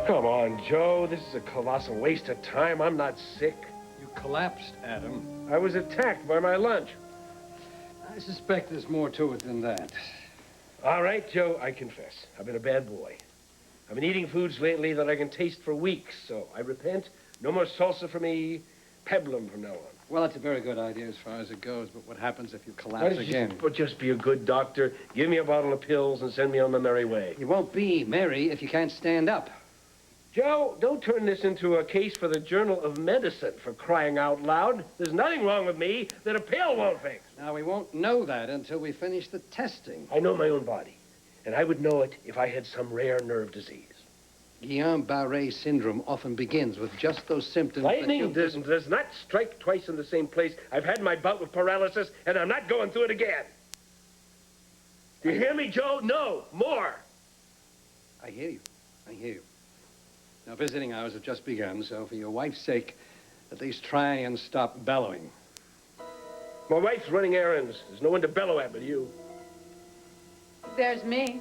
Come on, Joe. This is a colossal waste of time. I'm not sick. You collapsed, Adam. I was attacked by my lunch. I suspect there's more to it than that. All right, Joe, I confess. I've been a bad boy. I've been eating foods lately that I can taste for weeks, so I repent. No more salsa for me. Peplum from now on. Well, that's a very good idea as far as it goes, but what happens if you collapse again? Just be a good doctor. Give me a bottle of pills and send me on my merry way. You won't be merry if you can't stand up. Joe, don't turn this into a case for the Journal of Medicine, for crying out loud. There's nothing wrong with me that a pill won't fix. Now, we won't know that until we finish the testing. I know my own body, and I would know it if I had some rare nerve disease. Guillain-Barré syndrome often begins with just those symptoms. Lightning does not strike twice in the same place. I've had my bout with paralysis, and I'm not going through it again. Do you hear me, Joe? No, more. I hear you. I hear you. Now, visiting hours have just begun, so for your wife's sake, at least try and stop bellowing. My wife's running errands. There's no one to bellow at but you. There's me.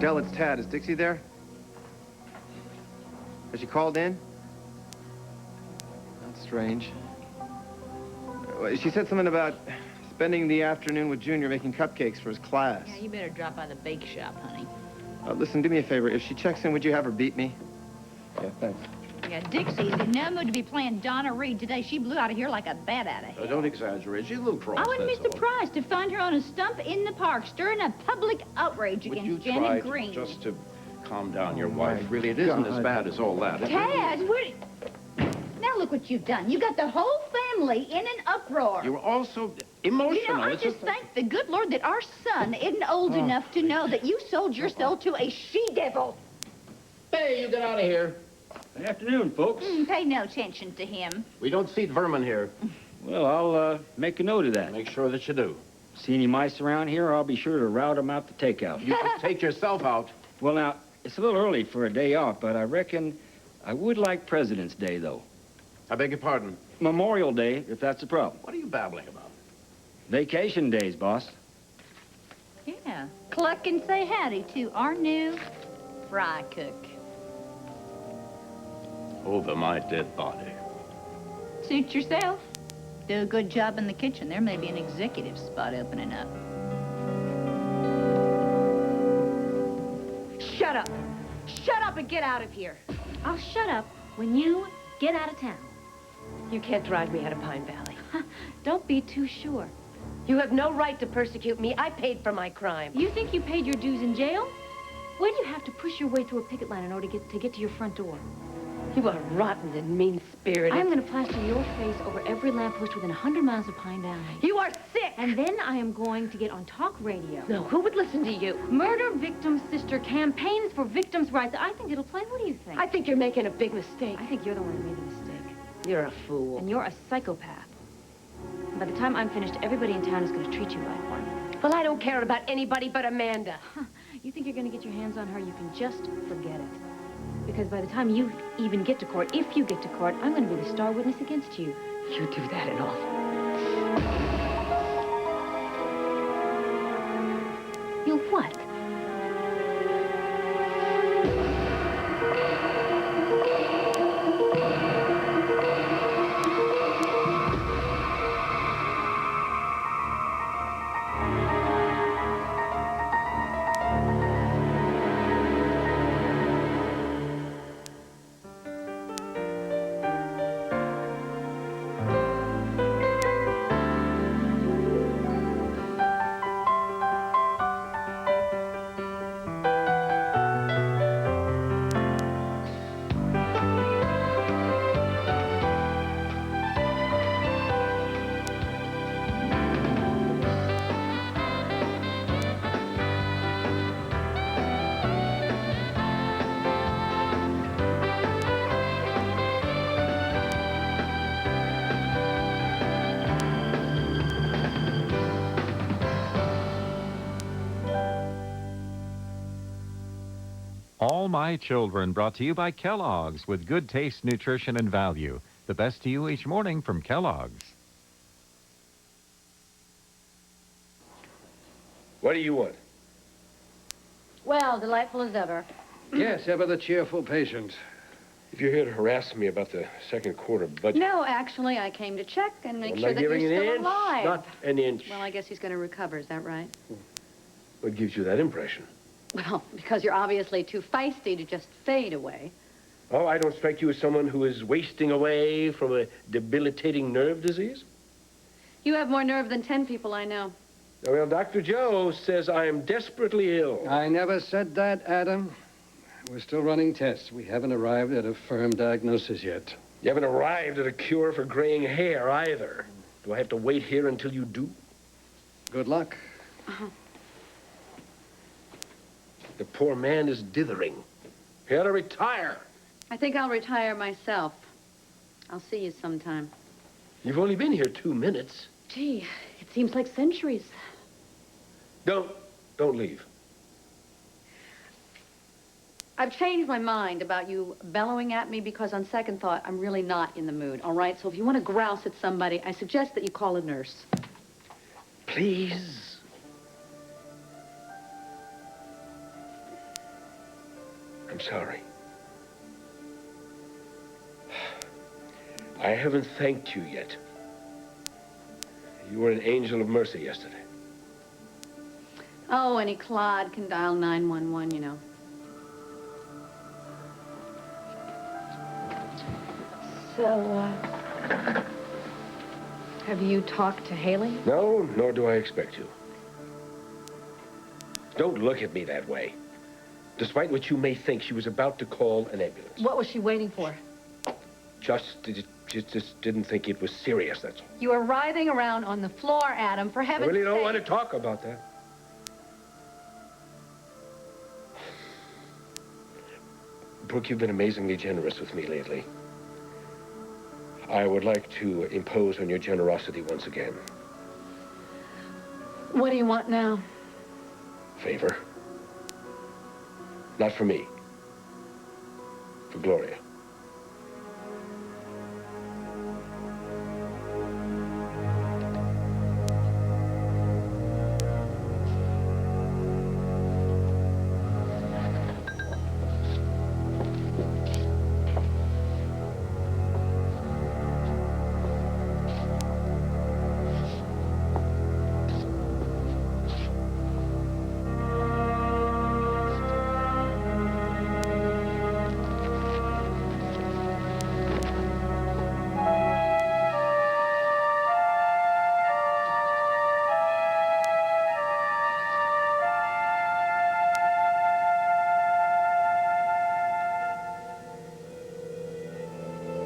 Del, it's Tad. Is Dixie there? Has she called in? That's strange. She said something about spending the afternoon with Junior making cupcakes for his class. Yeah, you better drop by the bake shop, honey. Listen, do me a favor. If she checks in, would you have her beat me? Yeah, thanks. Yeah, Dixie's in no mood to be playing Donna Reed today. She blew out of here like a bat out of hell. Don't exaggerate. She's a little cross. I wouldn't be that's all. surprised to find her on a stump in the park, stirring up public outrage Would against you Janet try Green. just to calm down your wife? Really, it isn't as bad as all that. Taz, now look what you've done. You got the whole family in an uproar. You were all so emotional. You know, I just thank the good Lord that our son isn't old enough to know that you sold your soul to a she-devil. Hey, you get out of here. Good afternoon, folks. Pay no attention to him. We don't feed vermin here. Well, I'll make a note of that. Make sure that you do. See any mice around here, I'll be sure to rout them out to takeout. You can take yourself out. Well, now, it's a little early for a day off, but I reckon I would like President's Day, though. I beg your pardon. Memorial Day, if that's a problem. What are you babbling about? Vacation days, boss. Yeah. Cluck and say howdy to our new fry cook. Over my dead body. Suit yourself. Do a good job in the kitchen. There may be an executive spot opening up. Shut up. Shut up and get out of here. I'll shut up when you get out of town. You can't drive me out of Pine Valley. Don't be too sure. You have no right to persecute me. I paid for my crime. You think you paid your dues in jail? Why do you have to push your way through a picket line in order to get to your front door? You are rotten and mean-spirited. I'm going to plaster your face over every lamppost within 100 miles of Pine Valley. You are sick! And then I am going to get on talk radio. No, who would listen to you? Murder Victim Sister campaigns for victims' rights. I think it'll play. What do you think? I think you're making a big mistake. I think you're the one who made the mistake. You're a fool. And you're a psychopath. And by the time I'm finished, everybody in town is going to treat you like one. Well, I don't care about anybody but Amanda. You think you're going to get your hands on her? You can just forget it. Because by the time you even get to court, if you get to court, I'm going to be the star witness against you. You do that and all. You what? All My Children, brought to you by Kellogg's, with good taste, nutrition, and value. The best to you each morning from Kellogg's. What do you want? Well, delightful as ever. Yes, ever the cheerful patient. If you're here to harass me about the second quarter budget... No, actually, I came to check and make I'm sure not that you're giving an still inch, alive. not an inch. Well, I guess he's going to recover. Is that right? What gives you that impression? Well, because you're obviously too feisty to just fade away. Oh, I don't strike you as someone who is wasting away from a debilitating nerve disease? You have more nerve than 10 people I know. Well, Dr. Joe says I am desperately ill. I never said that, Adam. We're still running tests. We haven't arrived at a firm diagnosis yet. You haven't arrived at a cure for graying hair either. Do I have to wait here until you do? Good luck. The poor man is dithering. He ought to retire. I think I'll retire myself. I'll see you sometime. You've only been here 2 minutes. Gee, it seems like centuries. Don't leave. I've changed my mind about you bellowing at me because on second thought, I'm really not in the mood, all right? So if you want to grouse at somebody, I suggest that you call a nurse. Please. I'm sorry. I haven't thanked you yet. You were an angel of mercy yesterday. Oh, any clod can dial 911, you know. So, have you talked to Haley? No, nor do I expect to. Don't look at me that way. Despite what you may think, she was about to call an ambulance. What was she waiting for? Just didn't think it was serious, that's all. You were writhing around on the floor, Adam, for I heaven's really don't sake. want to talk about that. Brooke, you've been amazingly generous with me lately. I would like to impose on your generosity once again. What do you want now? Favor. Not for me. For Gloria.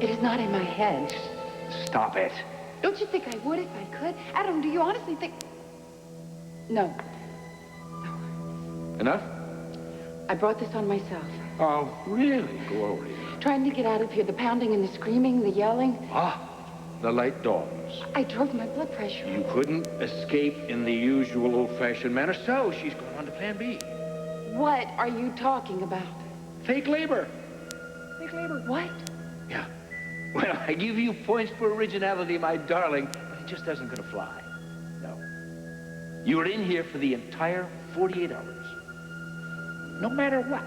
It is not in my head. Stop it. Don't you think I would if I could? Adam, do you honestly think... No. Enough? I brought this on myself. Oh, really? Go over here. Trying to get out of here, the pounding and the screaming, the yelling. Ah, the light dawns. I drove my blood pressure. You couldn't escape in the usual old-fashioned manner, so she's going on to Plan B. What are you talking about? Fake labor. What? Yeah. Well, I give you points for originality, my darling, but it just isn't going to fly. No. You were in here for the entire 48 hours. No matter what.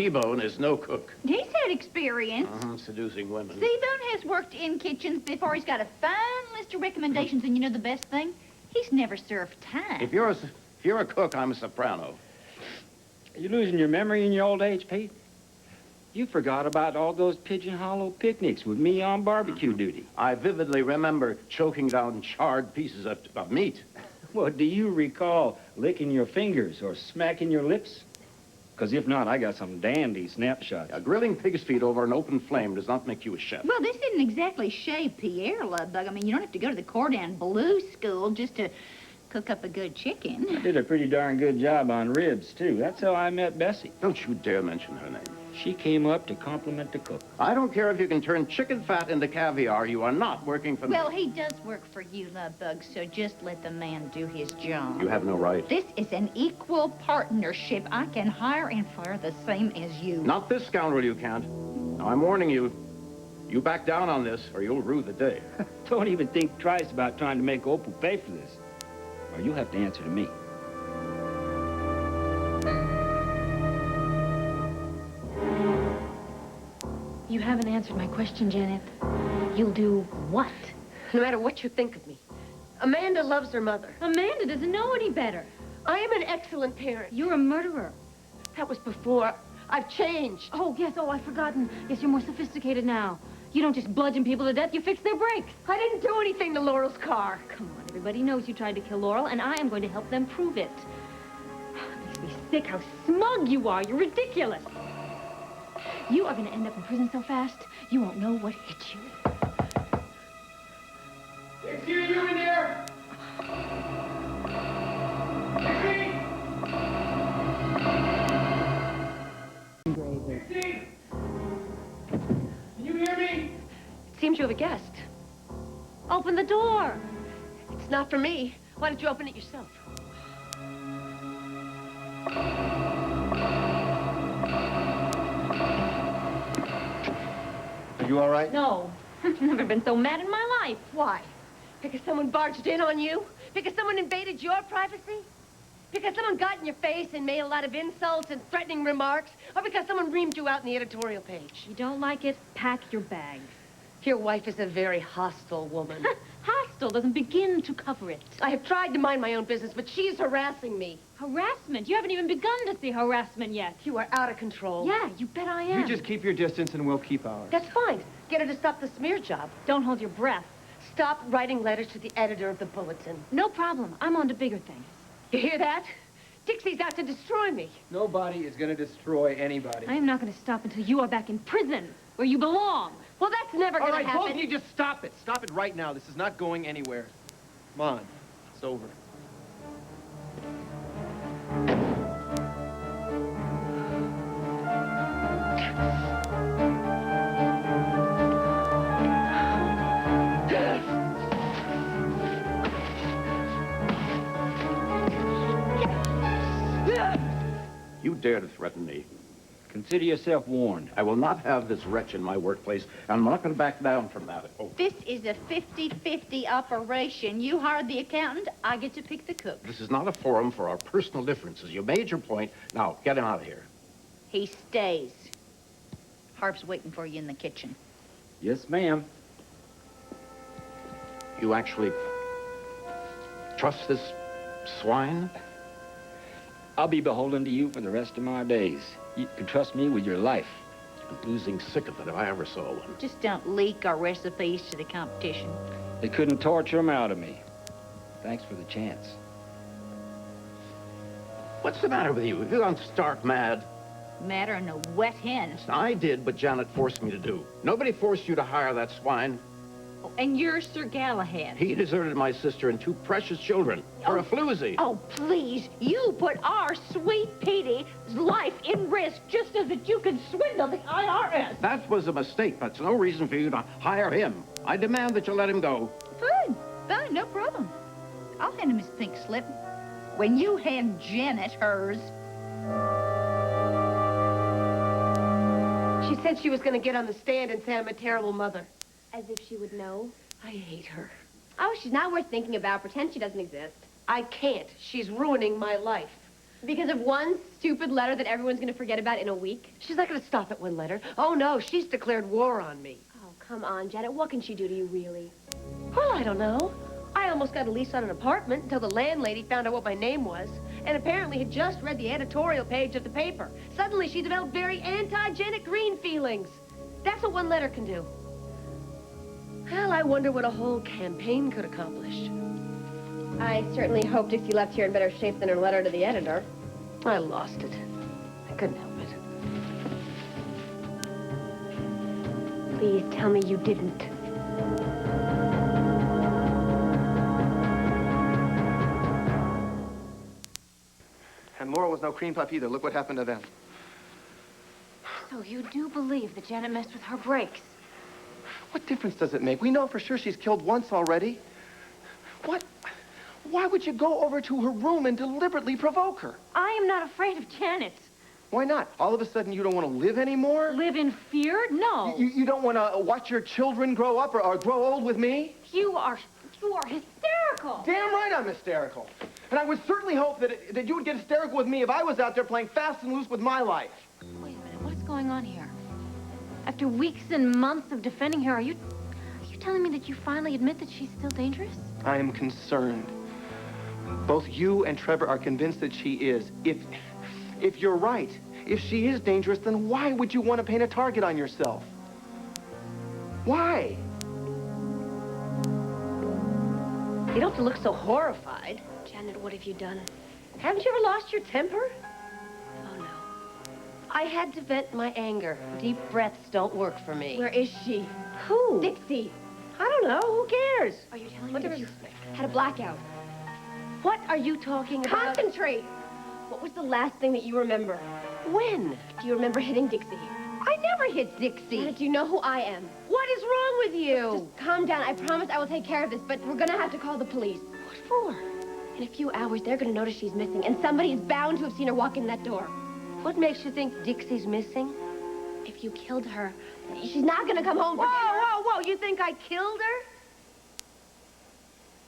T-Bone is no cook. He's had experience. Seducing women. T-Bone has worked in kitchens before. He's got a fine list of recommendations, and you know the best thing? He's never served time. If you're a cook, I'm a soprano. Are you losing your memory in your old age, Pete? You forgot about all those Pigeon Hollow picnics with me on barbecue duty. I vividly remember choking down charred pieces of meat. Well, do you recall licking your fingers or smacking your lips? Because if not, I got some dandy snapshots. Grilling pig's feet over an open flame does not make you a chef. Well, this isn't exactly Chez Pierre, Lovebug. I mean, you don't have to go to the Cordon Bleu school just to cook up a good chicken. I did a pretty darn good job on ribs, too. That's how I met Bessie. Don't you dare mention her name. She came up to compliment the cook. I don't care if you can turn chicken fat into caviar. You are not working for me. Well, he does work for you, Lovebug, so just let the man do his job. You have no right. This is an equal partnership. I can hire and fire the same as you. Not this scoundrel, you can't. Now, I'm warning you. You back down on this, or you'll rue the day. Don't even think twice about trying to make Opal pay for this, or you'll have to answer to me. You haven't answered my question, Janet. You'll do what? No matter what you think of me. Amanda loves her mother. Amanda doesn't know any better. I am an excellent parent. You're a murderer. That was before. I've changed. Oh, yes. Oh, I've forgotten. Yes, you're more sophisticated now. You don't just bludgeon people to death. You fix their brakes. I didn't do anything to Laurel's car. Come on, everybody knows you tried to kill Laurel, and I am going to help them prove it. It makes me sick how smug you are. You're ridiculous. You are going to end up in prison so fast, you won't know what hit you. Dixie, are you in there? Dixie! Dixie! Can you hear me? It seems you have a guest. Open the door. It's not for me. Why don't you open it yourself? Are you all right? No. I've never been so mad in my life. Why? Because someone barged in on you? Because someone invaded your privacy? Because someone got in your face and made a lot of insults and threatening remarks? Or because someone reamed you out in the editorial page? You don't like it? Pack your bags. Your wife is a very hostile woman. Hostile doesn't begin to cover it. I have tried to mind my own business, but she's harassing me. Harassment? You haven't even begun to see harassment yet. You are out of control. Yeah, you bet I am. You just keep your distance and we'll keep ours. That's fine. Get her to stop the smear job. Don't hold your breath. Stop writing letters to the editor of the Bulletin. No problem. I'm on to bigger things. You hear that? Dixie's out to destroy me. Nobody is going to destroy anybody. I am not going to stop until you are back in prison, where you belong. Well, that's never All going right, to happen. both of you just stop it. Stop it right now. This is not going anywhere. Come on. It's over. You dare to threaten me. Consider yourself warned. I will not have this wretch in my workplace, and I'm not going to back down from that. Oh, This is a 50-50 operation. You hired the accountant, I get to pick the cook. this is not a forum for our personal differences. You made your point. Now, get him out of here. He stays. Harp's waiting for you in the kitchen. Yes, ma'am. You actually trust this swine? I'll be beholden to you for the rest of my days. You can trust me with your life. I'm losing sick of it if I ever saw one. Just don't leak our recipes to the competition. They couldn't torture them out of me. Thanks for the chance. What's the matter with you? Have you gone stark mad? Matter in a wet hen. I did, but Janet forced me to do. Nobody forced you to hire that swine. Oh, and you're Sir Galahad. He deserted my sister and two precious children for a floozy. Oh, please. You put our sweet Petey's life in risk just so that you could swindle the IRS. That was a mistake. That's no reason for you to hire him. I demand that you let him go. Fine. Fine, no problem. I'll hand him his pink slip. When you hand Janet hers. She said she was going to get on the stand and say I'm a terrible mother. As if she would know. I hate her. Oh, she's not worth thinking about. Pretend she doesn't exist. I can't. She's ruining my life. Because of one stupid letter that everyone's going to forget about in a week? She's not going to stop at one letter. Oh, no, she's declared war on me. Oh, come on, Janet. What can she do to you, really? Well, I don't know. I almost got a lease on an apartment until the landlady found out what my name was, and apparently had just read the editorial page of the paper. Suddenly, she developed very anti-Janet Green feelings. That's what one letter can do. Well, I wonder what a whole campaign could accomplish. I certainly hope Dixie left here in better shape than her letter to the editor. I lost it. I couldn't help it. Please tell me you didn't. And Laurel was no cream puff either. Look what happened to them. So you do believe that Janet messed with her brakes? What difference does it make? We know for sure she's killed once already. What? Why would you go over to her room and deliberately provoke her? I am not afraid of Janet. Why not? All of a sudden you don't want to live anymore? Live in fear? No. You don't want to watch your children grow up or grow old with me? You are hysterical. Damn right I'm hysterical. And I would certainly hope that you would get hysterical with me if I was out there playing fast and loose with my life. Wait a minute, what's going on here? After weeks and months of defending her, are you telling me that you finally admit that she's still dangerous? I am concerned. Both you and Trevor are convinced that she is. If you're right, if she is dangerous, then why would you want to paint a target on yourself? Why? You don't have to look so horrified. Janet, what have you done? Haven't you ever lost your temper? Oh, no. I had to vent my anger. Deep breaths don't work for me. Where is she? Who? Dixie. I don't know. Who cares? Are you telling What me that you difference? had a blackout? What are you talking about? Concentrate! What was the last thing that you remember? When? Do you remember hitting Dixie? I never hit Dixie. Janet, do you know who I am? What is wrong with you? Just calm down. I promise I will take care of this, but we're gonna have to call the police. What for? In a few hours, they're gonna notice she's missing, and somebody is bound to have seen her walk in that door. What makes you think Dixie's missing? If you killed her, she's not gonna come home for Whoa, dinner. whoa, whoa! You think I killed her?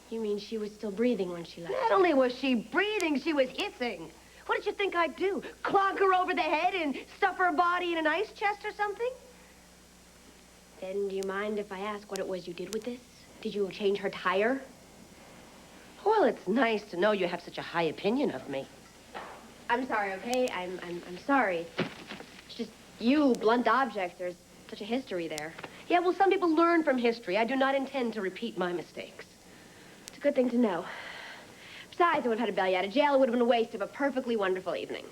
You mean she was still breathing when she left? Not only was she breathing, she was hissing. What did you think I'd do? Clonk her over the head and stuff her body in an ice chest or something? Then do you mind if I ask what it was you did with this? Did you change her tire? Well, it's nice to know you have such a high opinion of me. I'm sorry, okay? I'm sorry. It's just you, blunt object. There's such a history there. Yeah, well, some people learn from history. I do not intend to repeat my mistakes. It's a good thing to know. Besides, I would have had to bail you out of jail. It would have been a waste of a perfectly wonderful evening.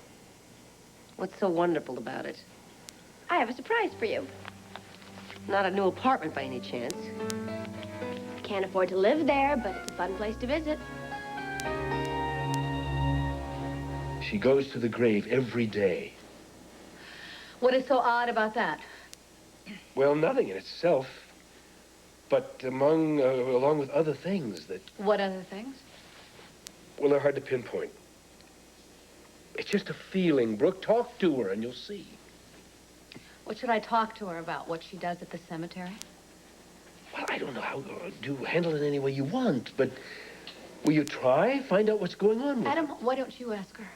What's so wonderful about it? I have a surprise for you. Not a new apartment by any chance. Can't afford to live there, but it's a fun place to visit. She goes to the grave every day. What is so odd about that? Well, nothing in itself, but along with other things that, What other things? well, they're hard to pinpoint. It's just a feeling. Brooke, talk to her and you'll see. What should I talk to her about? What she does at the cemetery? Well, I don't know how to handle it any way you want, but will you try? Find out what's going on with Adam, her. why don't you ask her?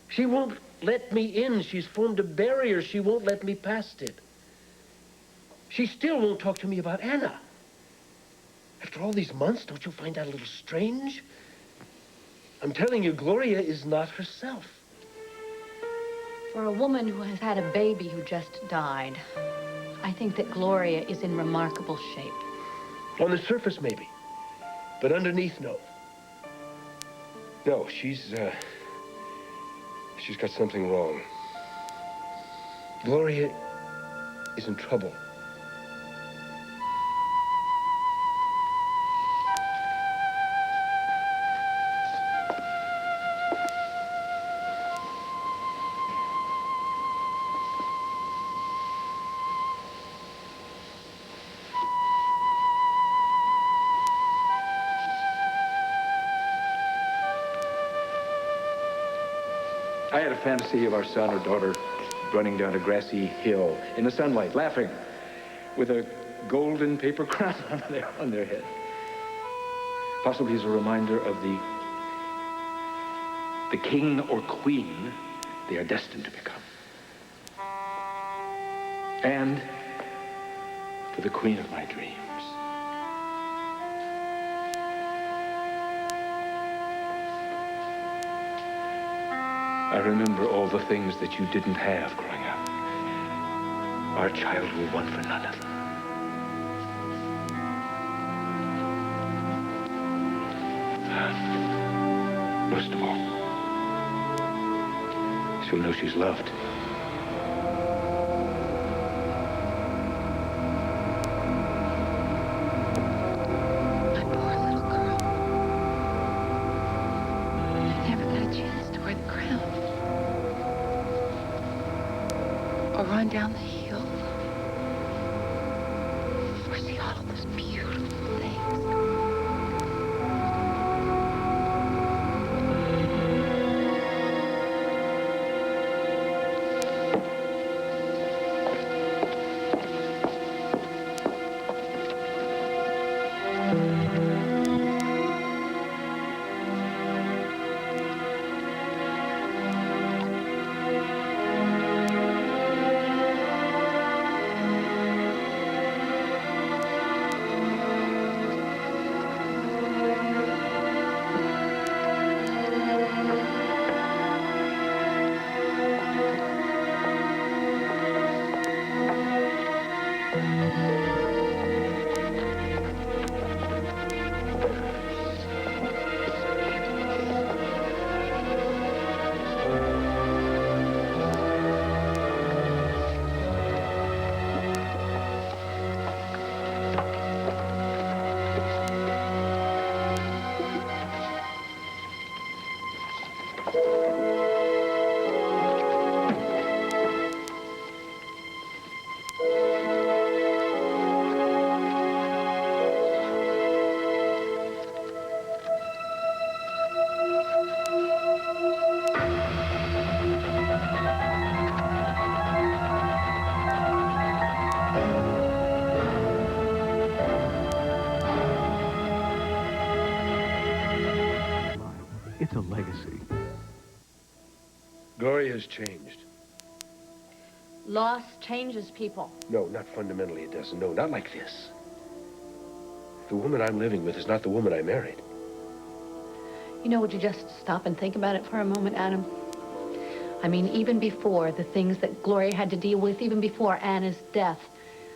She won't let me in. She's formed a barrier. She won't let me past it. She still won't talk to me about Anna. After all these months, don't you find that a little strange? I'm telling you, Gloria is not herself. For a woman who has had a baby who just died, I think that Gloria is in remarkable shape. On the surface, maybe. But underneath, no. No, she's got something wrong. Gloria is in trouble. I had a fantasy of our son or daughter running down a grassy hill in the sunlight, laughing, with a golden paper crown on their head. Possibly as a reminder of the the king or queen they are destined to become. And for the queen of my dreams. I remember all the things that you didn't have growing up. Our child will want for none of them. Most of all, she'll know she's loved. My poor little girl. I never got a chance to wear the crown. Or run down the hill. Or see all of those beautiful things. It's a legacy. Gloria has changed. Loss changes people. No, not fundamentally it doesn't. No, not like this. The woman I'm living with is not the woman I married. You know, would you just stop and think about it for a moment, Adam? I mean, even before the things that Gloria had to deal with, even before Anna's death.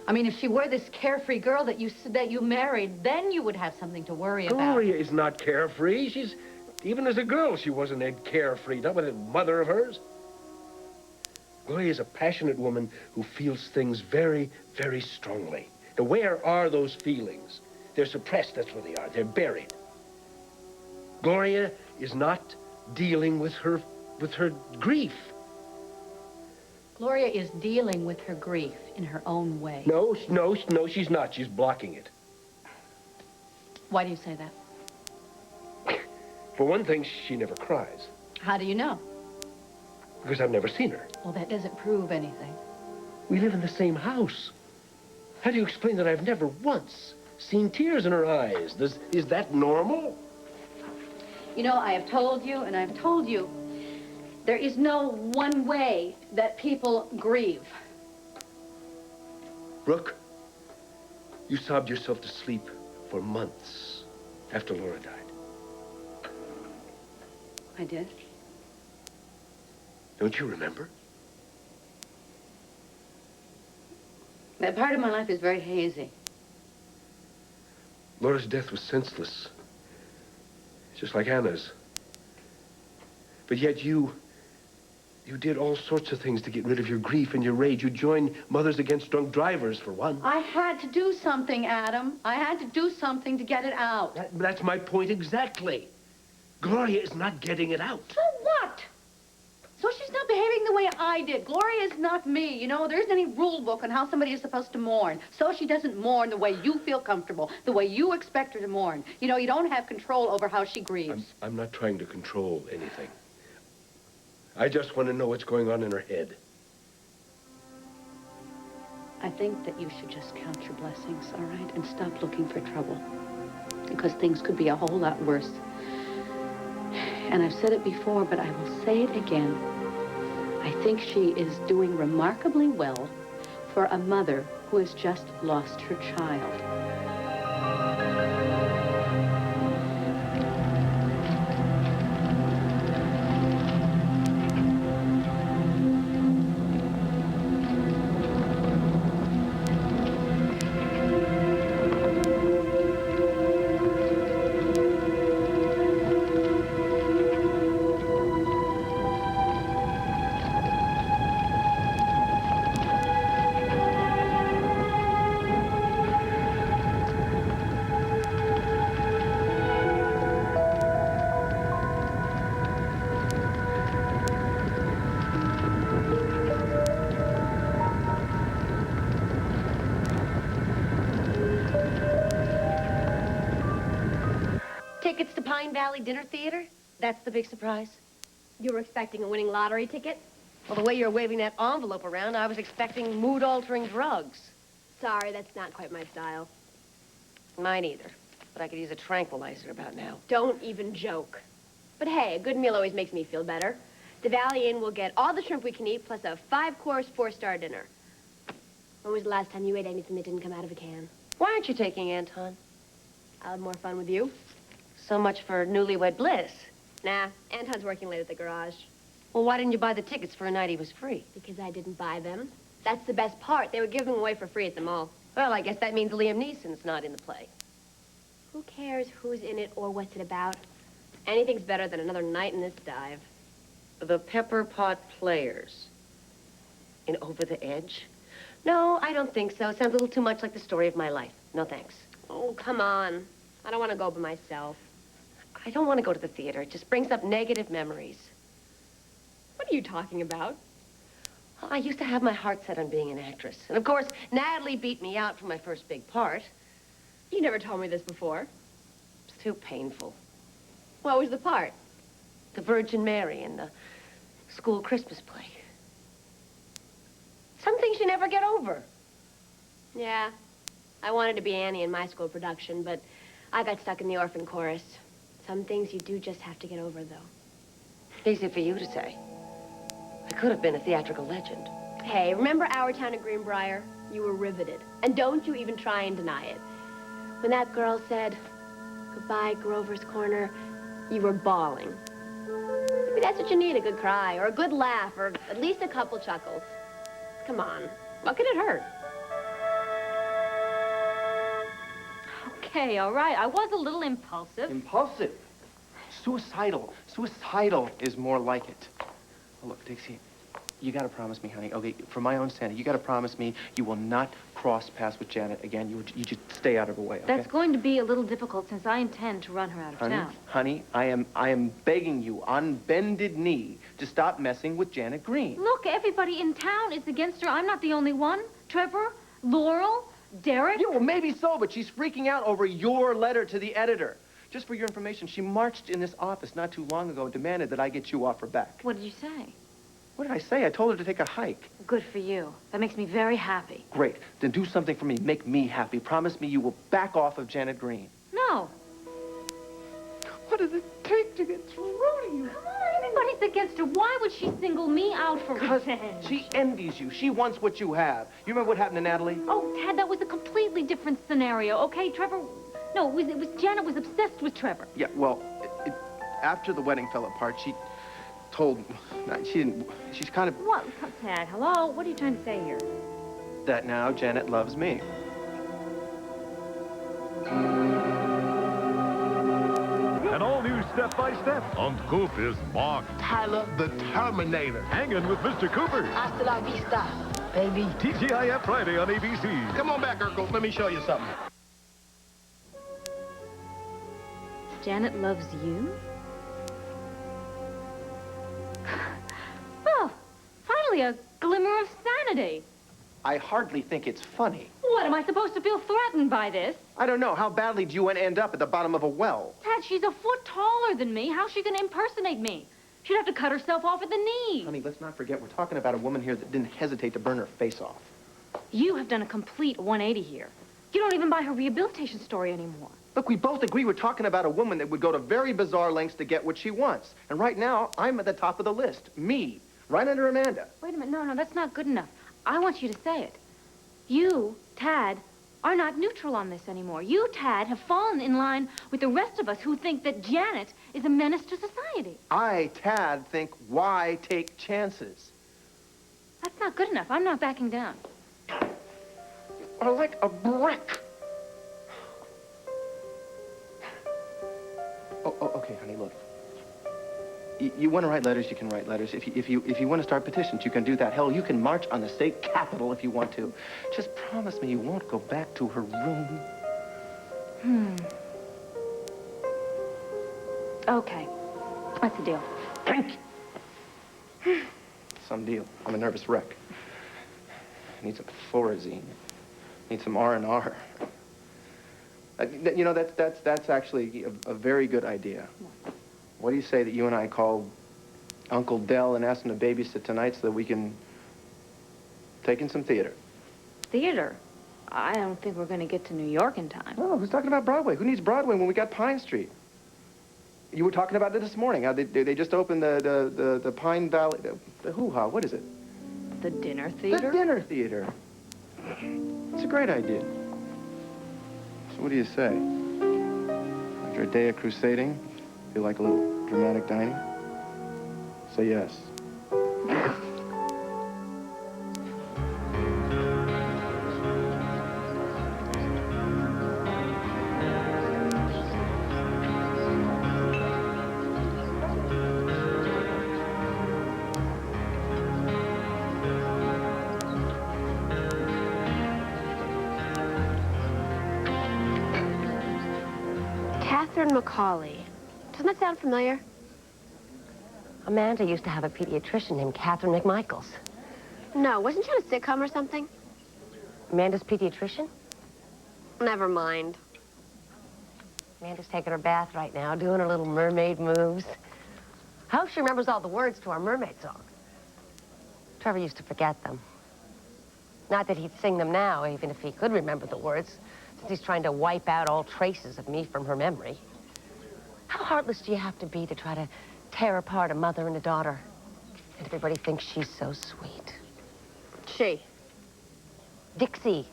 I mean, if she were this carefree girl that you married, then you would have something to worry about. Gloria is not carefree. She's... Even as a girl, she wasn't that carefree, not with that mother of hers. Gloria is a passionate woman who feels things very, very strongly. Now, where are those feelings? They're suppressed, that's where they are. They're buried. Gloria is not dealing with her grief. Gloria is dealing with her grief in her own way. No, she's not. She's blocking it. Why do you say that? For one thing, she never cries. How do you know? Because I've never seen her. Well, that doesn't prove anything. We live in the same house. How do you explain that I've never once seen tears in her eyes? Is that normal? You know, I have told you, and I've told you, there is no one way that people grieve. Brooke, you sobbed yourself to sleep for months after Laura died. I did. Don't you remember? That part of my life is very hazy. Laura's death was senseless. Just like Anna's. But yet you did all sorts of things to get rid of your grief and your rage. You joined Mothers Against Drunk Drivers, for one. I had to do something, Adam. I had to do something to get it out. That's my point exactly. Gloria is not getting it out. So what? So she's not behaving the way I did. Gloria is not me. You know, there isn't any rule book on how somebody is supposed to mourn. So she doesn't mourn the way you feel comfortable, the way you expect her to mourn. You know, you don't have control over how she grieves. I'm not trying to control anything. I just want to know what's going on in her head. I think that you should just count your blessings, all right? And stop looking for trouble. Because things could be a whole lot worse And I've said it before, but I will say it again. I think she is doing remarkably well for a mother who has just lost her child. Tickets to Pine Valley Dinner Theater? That's the big surprise? You were expecting a winning lottery ticket? Well, the way you're waving that envelope around, I was expecting mood-altering drugs. Sorry, that's not quite my style. Mine either. But I could use a tranquilizer about now. Don't even joke. But hey, a good meal always makes me feel better. The Valley Inn will get all the shrimp we can eat, plus a 5-course, 4-star dinner. When was the last time you ate anything that didn't come out of a can? Why aren't you taking Anton? I'll have more fun with you. So much for newlywed bliss. Nah, Anton's working late at the garage. Well, why didn't you buy the tickets for a night he was free? Because I didn't buy them. That's the best part. They were giving them away for free at the mall. Well, I guess that means Liam Neeson's not in the play. Who cares who's in it or what's it about? Anything's better than another night in this dive. The Pepper Pot Players. In Over the Edge? No, I don't think so. It sounds a little too much like the story of my life. No, thanks. Oh, come on. I don't want to go by myself. I don't want to go to the theater. It just brings up negative memories. What are you talking about? Well, I used to have my heart set on being an actress. And, of course, Natalie beat me out for my first big part. You never told me this before. It's too painful. What was the part? The Virgin Mary in the school Christmas play. Some things you never get over. Yeah. I wanted to be Annie in my school production, but I got stuck in the orphan chorus. Some things you do just have to get over, though. Easy for you to say. I could have been a theatrical legend. Hey, remember Our Town at Greenbrier? You were riveted. And don't you even try and deny it. When that girl said, "Goodbye, Grover's Corner," you were bawling. Maybe that's what you need, a good cry, or a good laugh, or at least a couple chuckles. Come on. What could it hurt? Okay, all right. I was a little impulsive. Impulsive? Suicidal. Suicidal is more like it. Oh, look, Dixie, you gotta promise me, honey, okay, for my own sanity, you gotta promise me you will not cross paths with Janet again. You just stay out of her way, okay? That's going to be a little difficult since I intend to run her out of town. Honey, I am begging you on bended knee to stop messing with Janet Green. Look, everybody in town is against her. I'm not the only one. Trevor, Laurel, Derek. Yeah, well, maybe so, but she's freaking out over your letter to the editor. Just for your information, she marched in this office not too long ago and demanded that I get you off her back. What did you say? What did I say? I told her to take a hike. Good for you. That makes me very happy. Great. Then do something for me. Make me happy. Promise me you will back off of Janet Green. No. What does it take to get through to you? Come on, everybody's against her. Why would she single me out for revenge? She envies you. She wants what you have. You remember what happened to Natalie? Oh, Tad, that was a completely different scenario, okay? Trevor... No, it was Janet was obsessed with Trevor. Yeah, well, after the wedding fell apart, she told... She's kind of... What? Tad, hello? What are you trying to say here? That now Janet loves me. An all-new Step by Step on Coop is Mark. Tyler the Terminator. Hanging with Mr. Cooper. Hasta la vista, baby. TGIF Friday on ABC. Come on back, Urkel. Let me show you something. Janet loves you? Well, finally a glimmer of sanity. I hardly think it's funny. What, am I supposed to feel threatened by this? I don't know. How badly do you end up at the bottom of a well? Tad, she's a foot taller than me. How's she going to impersonate me? She'd have to cut herself off at the knee. Honey, let's not forget we're talking about a woman here that didn't hesitate to burn her face off. You have done a complete 180 here. You don't even buy her rehabilitation story anymore. Look, we both agree we're talking about a woman that would go to very bizarre lengths to get what she wants. And right now, I'm at the top of the list. Me. Right under Amanda. Wait a minute. No, that's not good enough. I want you to say it. You, Tad, are not neutral on this anymore. You, Tad, have fallen in line with the rest of us who think that Janet is a menace to society. I, Tad, think why take chances? That's not good enough. I'm not backing down. Are like a brick. Oh, okay, honey, look. You want to write letters, you can write letters. If you want to start petitions, you can do that. Hell, you can march on the state capitol if you want to. Just promise me you won't go back to her room. Okay. What's the deal? Thank you. Some deal. I'm a nervous wreck. I need some Thorazine. Need some R&R. You know, that's actually a very good idea. What do you say that you and I call Uncle Dell and ask him to babysit tonight so that we can take in some theater? Theater? I don't think we're going to get to New York in time. Oh, who's talking about Broadway? Who needs Broadway when we got Pine Street? You were talking about it this morning. How they just opened the Pine Valley, the hoo-ha, what is it? The dinner theater? The dinner theater. It's a great idea. So what do you say? After a day of crusading, feel like a little dramatic dining? Say yes. Catherine McCauley. Doesn't that sound familiar? Amanda used to have a pediatrician named Catherine McMichaels. No, wasn't she on a sitcom or something? Amanda's pediatrician? Never mind. Amanda's taking her bath right now, doing her little mermaid moves. I hope she remembers all the words to our mermaid song. Trevor used to forget them. Not that he'd sing them now, even if he could remember the words, since he's trying to wipe out all traces of me from her memory. How heartless do you have to be to try to tear apart a mother and a daughter? And everybody thinks she's so sweet. She. Dixie.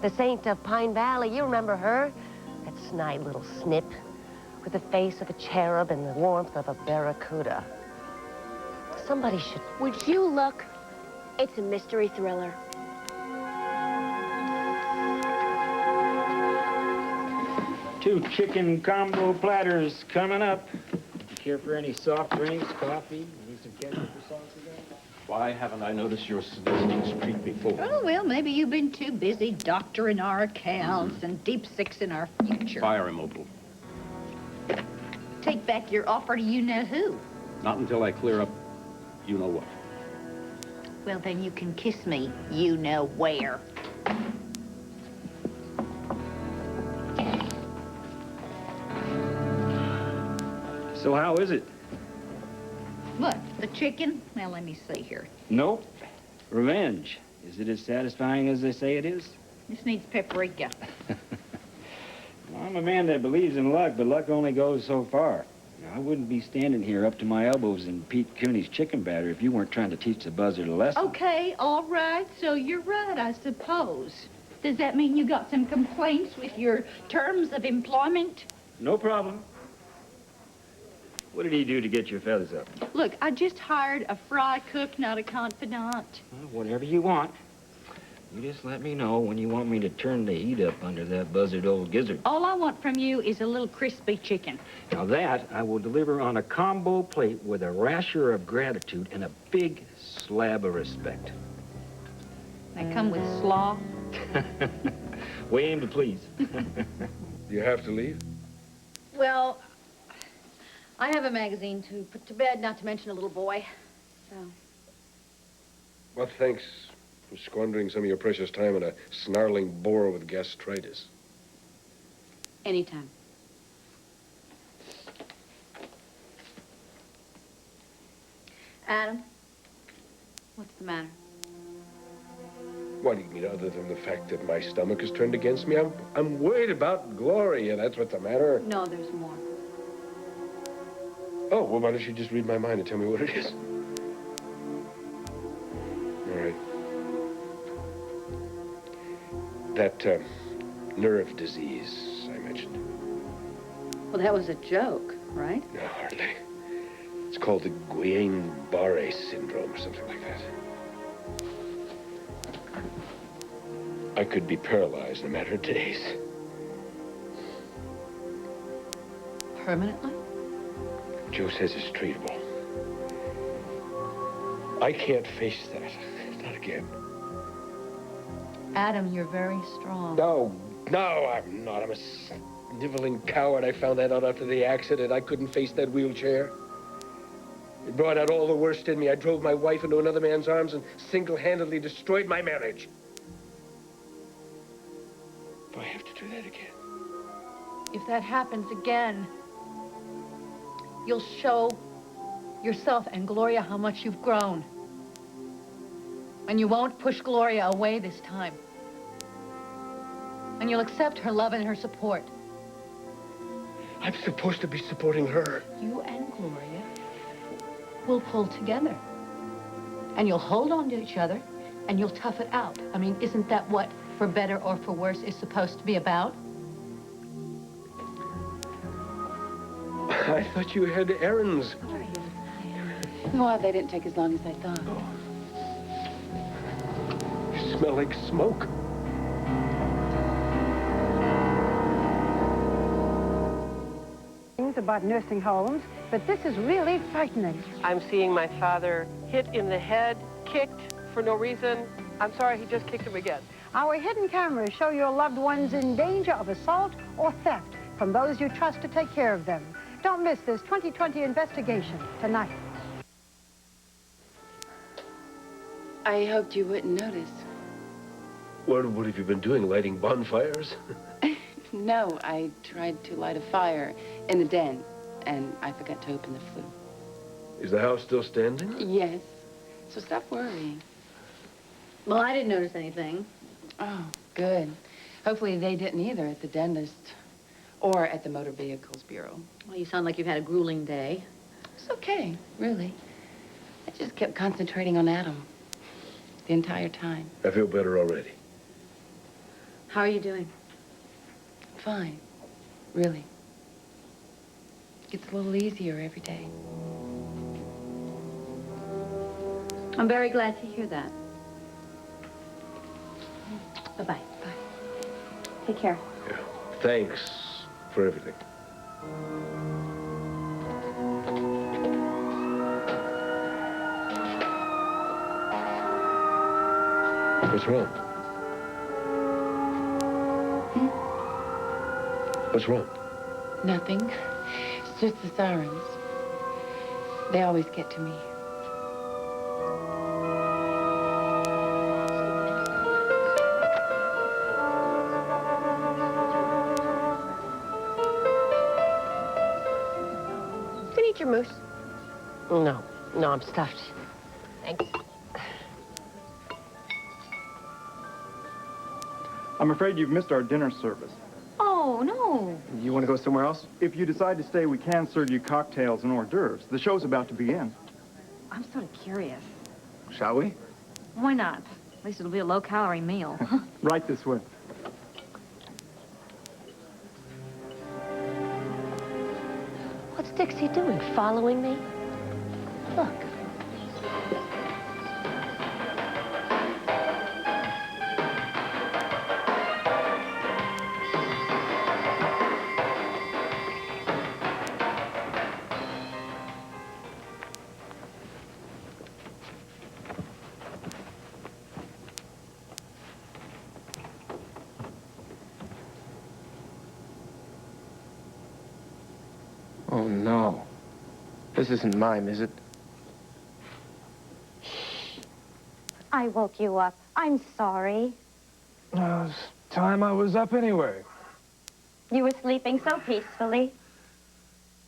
The saint of Pine Valley. You remember her? That snide little snip with the face of a cherub and the warmth of a barracuda. Somebody should... Would you look? It's a mystery thriller. 2 chicken combo platters coming up. You care for any soft drinks, coffee? Need some ketchup or sauce again? Why haven't I noticed your soliciting streak before? Oh, well, maybe you've been too busy doctoring our accounts and deep-sixing our future. Fire him, Opal. Take back your offer to you-know-who. Not until I clear up you-know-what. Well, then you can kiss me you-know-where. So how is it? What, the chicken? Well, let me see here. Nope. Revenge. Is it as satisfying as they say it is? This needs paprika. Well, I'm a man that believes in luck, but luck only goes so far. Now, I wouldn't be standing here up to my elbows in Pete Cooney's chicken batter if you weren't trying to teach the buzzard a lesson. Okay, all right, so you're right, I suppose. Does that mean you got some complaints with your terms of employment? No problem. What did he do to get your feathers up? Look, I just hired a fry cook, not a confidant. Well, whatever you want. You just let me know when you want me to turn the heat up under that buzzard old gizzard. All I want from you is a little crispy chicken. Now that I will deliver on a combo plate with a rasher of gratitude and a big slab of respect. They come with slaw. We aim to please. You have to leave? Well, I have a magazine to put to bed, not to mention a little boy. So, Well, thanks for squandering some of your precious time on a snarling bore with gastritis. anytime. Adam, what's the matter? What do you mean, other than the fact that my stomach is turned against me? I'm worried about Gloria. That's what's the matter. No, there's more. Oh, well, why don't you just read my mind and tell me what it is? All right. That, nerve disease I mentioned. Well, that was a joke, right? No, hardly. It's called the Guillain-Barré syndrome or something like that. I could be paralyzed in a matter of days. Permanently? Joe says it's treatable. I can't face that. Not again. Adam, you're very strong. No, I'm not. I'm a sniveling coward. I found that out after the accident. I couldn't face that wheelchair. It brought out all the worst in me. I drove my wife into another man's arms and single-handedly destroyed my marriage. Do I have to do that again? If that happens again, you'll show yourself and Gloria how much you've grown. And you won't push Gloria away this time. And you'll accept her love and her support. I'm supposed to be supporting her. You and Gloria will pull together. And you'll hold on to each other, and you'll tough it out. I mean, isn't that what, for better or for worse, is supposed to be about? I thought you had errands. Well, they didn't take as long as I thought. You smell like smoke. About nursing homes, but this is really frightening. I'm seeing my father hit in the head, kicked for no reason. I'm sorry, he just kicked him again. Our hidden cameras show your loved ones in danger of assault or theft from those you trust to take care of them. Don't miss this 2020 investigation tonight. I hoped you wouldn't notice. What have you been doing, lighting bonfires? No, I tried to light a fire in the den, and I forgot to open the flue. Is the house still standing? Yes, so stop worrying. Well, I didn't notice anything. Oh, good. Hopefully they didn't either at the dentist or at the Motor Vehicles Bureau. Well, you sound like you've had a grueling day. It's okay, really. I just kept concentrating on Adam the entire time. I feel better already. How are you doing? Fine, really. It's a little easier every day. I'm very glad to hear that. Bye-bye. Bye. Take care. Yeah. Thanks for everything. What's wrong? What's wrong? Nothing. It's just the sirens. They always get to me. You can eat your moose. No, I'm stuffed. Thanks. I'm afraid you've missed our dinner service. Oh, no. You want to go somewhere else? If you decide to stay, we can serve you cocktails and hors d'oeuvres. The show's about to begin. I'm sort of curious. Shall we? Why not? At least it'll be a low-calorie meal. Right this way. What's Dixie doing? Following me? Look. Oh, no. This isn't mime, is it? I woke you up. I'm sorry. It's time I was up anyway. You were sleeping so peacefully.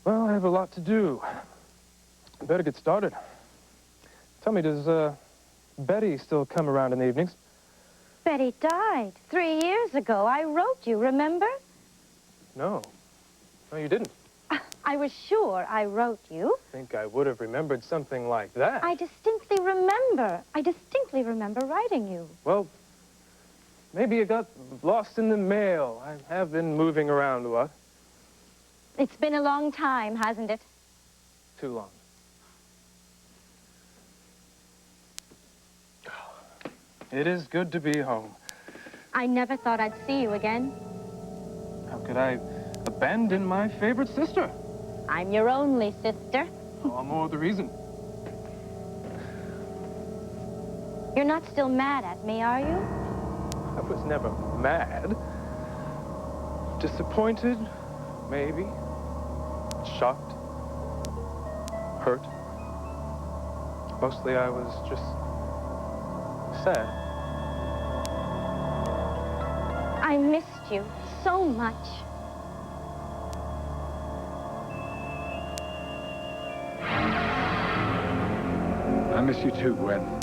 Well, I have a lot to do. I better get started. Tell me, does, Betty still come around in the evenings? Betty died 3 years ago. I wrote you, remember? No. No, you didn't. I was sure I wrote you. I think I would have remembered something like that. I distinctly remember. I distinctly remember writing you. Well, maybe it got lost in the mail. I have been moving around a lot. It's been a long time, hasn't it? Too long. It is good to be home. I never thought I'd see you again. How could I abandon my favorite sister? I'm your only sister. All more the reason. You're not still mad at me, are you? I was never mad. Disappointed, maybe. Shocked. Hurt. Mostly I was just sad. I missed you so much. I miss you too, Gwen.